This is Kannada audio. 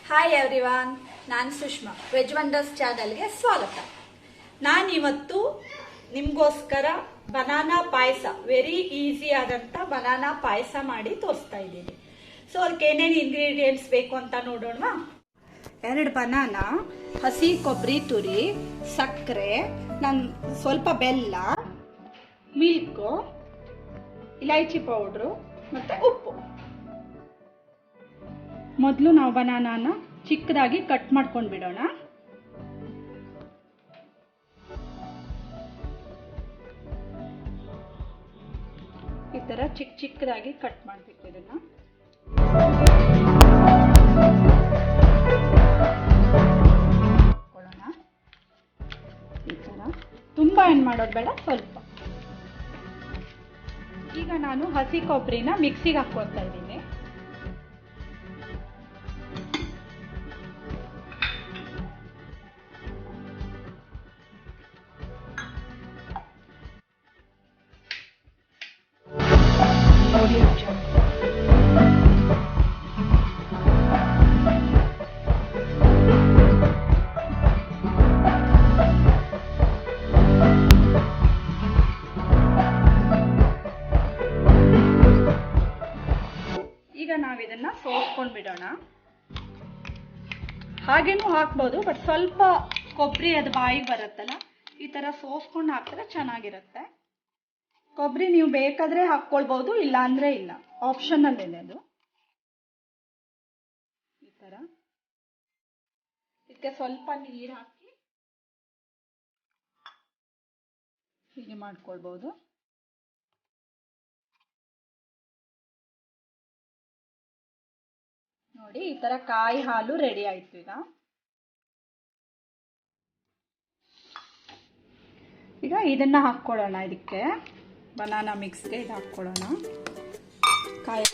ಹಾಯ್ ಎವ್ರಿವಾನ್, ನಾನು ಸುಷ್ಮಾ. ವೆಜ್ ವಂಡರ್ಸ್ ಚಾನಲ್ಗೆ ಸ್ವಾಗತ. ನಾನಿವತ್ತು ನಿಮಗೋಸ್ಕರ ಬನಾನಾ ಪಾಯಸ, ವೆರಿ ಈಸಿ ಆದಂಥ ಬನಾನಾ ಪಾಯಸ ಮಾಡಿ ತೋರಿಸ್ತಾ ಇದ್ದೀನಿ. ಸೊ ಅದಕ್ಕೆ ಏನೇನು ಇಂಗ್ರೀಡಿಯೆಂಟ್ಸ್ ಬೇಕು ಅಂತ ನೋಡೋಣ. 2 ಬನಾನಾ, ಹಸಿ ಕೊಬ್ಬರಿ ತುರಿ, ಸಕ್ಕರೆ, ಸ್ವಲ್ಪ ಬೆಲ್ಲ, ಮಿಲ್ಕು, ಇಲೈಚಿ ಪೌಡ್ರು ಮತ್ತು ಉಪ್ಪು. ಮೊದಲು ನಾವು ಬನಾನಾನ ಚಿಕ್ಕದಾಗಿ ಕಟ್ ಮಾಡ್ಕೊಂಡು ಬಿಡೋಣ. ಈ ತರ ಚಿಕ್ಕದಾಗಿ ಕಟ್ ಮಾಡಬೇಕು. ಇದನ್ನ ಈ ತರ ತುಂಬಾ ಏನ್ ಮಾಡೋದು ಬೇಡ, ಸ್ವಲ್ಪ. ಈಗ ನಾನು ಹಸಿ ಕೊಬ್ಬರಿನ ಮಿಕ್ಸಿಗೆ ಹಾಕೊಳ್ತಾ ಇದ್ದೀನಿ. ಈಗ ನಾವಿದನ್ನ ಸೋಸ್ಕೊಂಡು ಬಿಡೋಣ. ಹಾಗೇನೂ ಹಾಕ್ಬೋದು, ಬಟ್ ಸ್ವಲ್ಪ ಕೊಬ್ಬರಿ ಅದು ಬಾಯಿಗೆ ಬರುತ್ತಲ್ಲ, ಈ ತರ ಸೋಸ್ಕೊಂಡು ಹಾಕಿದ್ರೆ ಚೆನ್ನಾಗಿರುತ್ತೆ. ಕೊಬ್ಬರಿ ನೀವು ಬೇಕಾದ್ರೆ ಹಾಕ್ಕೊಳ್ಬಹುದು, ಇಲ್ಲ ಅಂದ್ರೆ ಇಲ್ಲ, ಆಪ್ಷನಲ್ ಇದೆ ಅದು. ಈ ತರ ಇದಕ್ಕೆ ಸ್ವಲ್ಪ ನೀರು ಹಾಕಿ ಹೀಗೆ ಮಾಡ್ಕೊಳ್ಬಹುದು. ನೋಡಿ, ಈ ತರ ಕಾಯಿ ಹಾಲು ರೆಡಿ ಆಯ್ತು. ಈಗ ಇದನ್ನ ಹಾಕ್ಕೊಳ್ಳೋಣ. ಇದಕ್ಕೆ ಬನಾನಾ ಮಿಕ್ಸ್ಗೆ ಇದು ಹಾಕ್ಕೊಳ್ಳೋಣ. ಕಾಯಿ